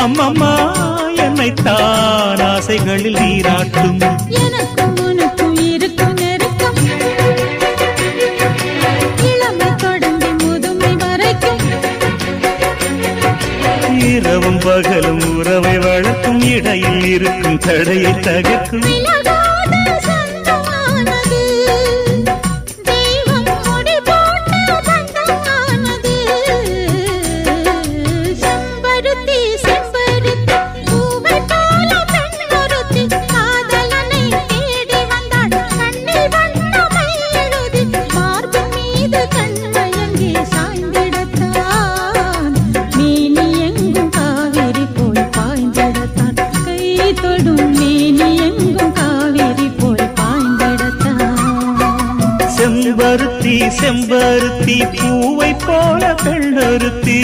அம்மம்மா என்னைத்தான் ஆசைகளில் நீராட்டும். எனக்கும் உனக்கும் இருக்கும் நெருக்கம் இளமை தொடங்கி முதுமை வரைக்கும். இரவும் பகலும் உறவை வளர்க்கும் இடையில் இருக்கும் தடையை தகர்க்கும். செம்பருத்தி செம்பருத்தி பூவை போல பெண்ணொருத்தி